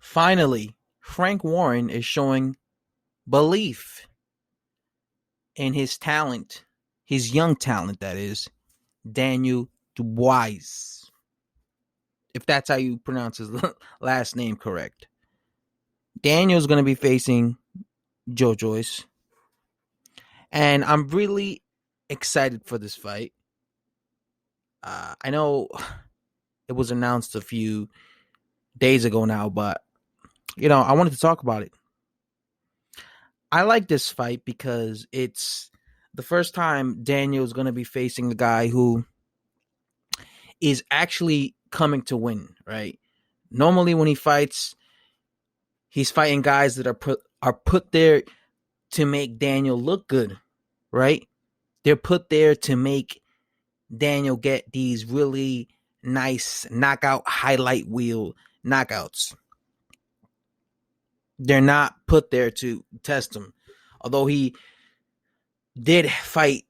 Finally, Frank Warren is showing belief in his talent, his young talent, that is, Daniel Dubois, if that's how you pronounce his last name correct. Daniel's going to be facing Joyce, and I'm really excited for this fight. I know it was announced a few days ago now, but I wanted to talk about it. I like this fight because it's the first time Daniel's going to be facing a guy who is actually coming to win, right? Normally when he fights, he's fighting guys that are put there to make Daniel look good, right? They're put there to make Daniel get these really nice knockout highlight wheel knockouts. They're not put there to test him. Although he did fight,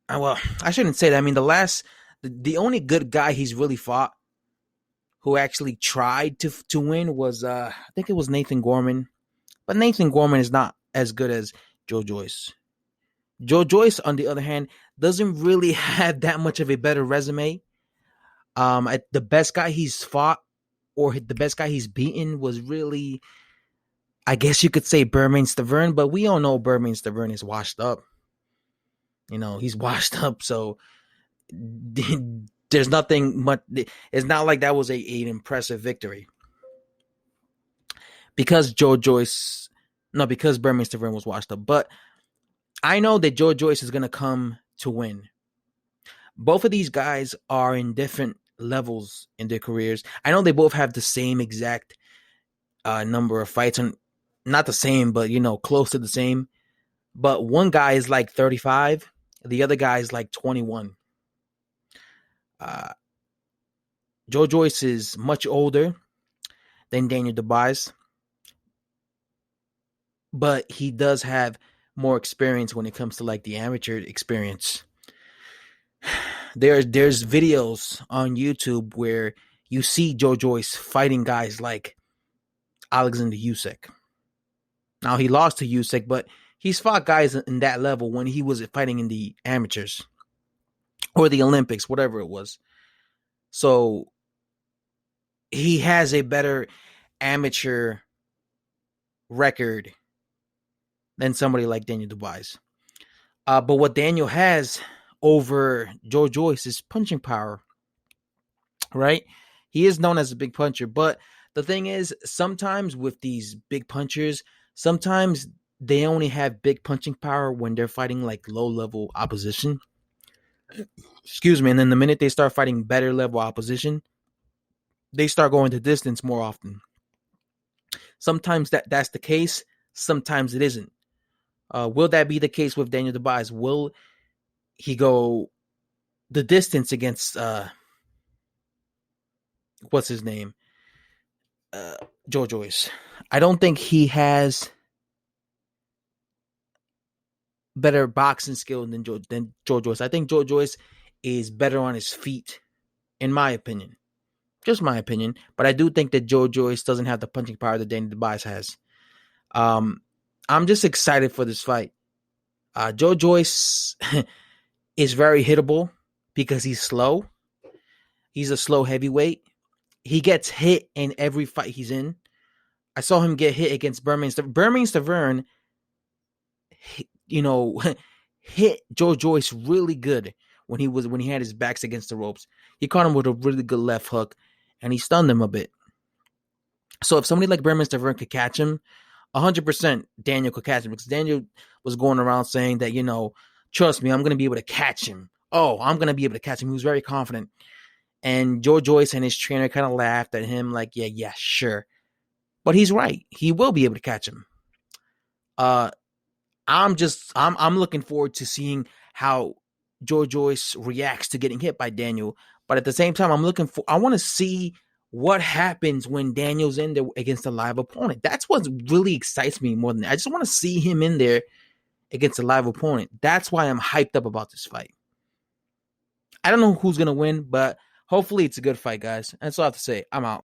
well, I shouldn't say that. I mean, the only good guy he's really fought who actually tried to win was, I think it was Nathan Gorman. But Nathan Gorman is not as good as Joyce. Joyce, on the other hand, doesn't really have that much of a better resume. The best guy he's fought or the best guy he's beaten was really, I guess you could say, Bermane Stiverne, but we all know Bermane Stiverne is washed up. He's washed up, so there's nothing much. It's not like that was an impressive victory. Because because Bermane Stiverne was washed up. But I know that Joyce is going to come to win. Both of these guys are in different levels in their careers. I know they both have the same exact number of fights, and not the same, but close to the same. But one guy is like 35, the other guy is like 21. Joyce is much older than Daniel Dubois, but he does have more experience when it comes to like the amateur experience. There's videos on YouTube where you see Joyce fighting guys like Alexander Usyk. Now he lost to Usyk, but he's fought guys in that level when he was fighting in the amateurs or the Olympics, whatever it was. So he has a better amateur record than somebody like Daniel Dubois. But what Daniel has over Joyce is punching power, right? He is known as a big puncher, but the thing is, sometimes with these big punchers, sometimes they only have big punching power when they're fighting like low-level opposition. Excuse me. And then the minute they start fighting better level opposition, they start going the distance more often. Sometimes that's the case. Sometimes it isn't. Will that be the case with Daniel Dubois? Will he go the distance against what's his name? Joyce. I don't think he has better boxing skill than Joyce. I think Joyce is better on his feet, in my opinion. Just my opinion. But I do think that Joyce doesn't have the punching power that Daniel Dubois has. I'm just excited for this fight. Joyce is very hittable because he's slow. He's a slow heavyweight. He gets hit in every fight he's in. I saw him get hit against Bermane Stiverne, hit Joyce really good when he had his backs against the ropes. He caught him with a really good left hook, and he stunned him a bit. So if somebody like Bermane Stiverne could catch him, 100% Daniel could catch him, because Daniel was going around saying that, trust me, I'm going to be able to catch him. Oh, I'm going to be able to catch him. He was very confident. And Joyce and his trainer kind of laughed at him like, yeah, sure. But he's right. He will be able to catch him. I'm looking forward to seeing how Joyce reacts to getting hit by Daniel. But at the same time, I want to see what happens when Daniel's in there against a live opponent. That's what really excites me more than that. I just want to see him in there against a live opponent. That's why I'm hyped up about this fight. I don't know who's going to win, but hopefully it's a good fight, guys. That's all I have to say. I'm out.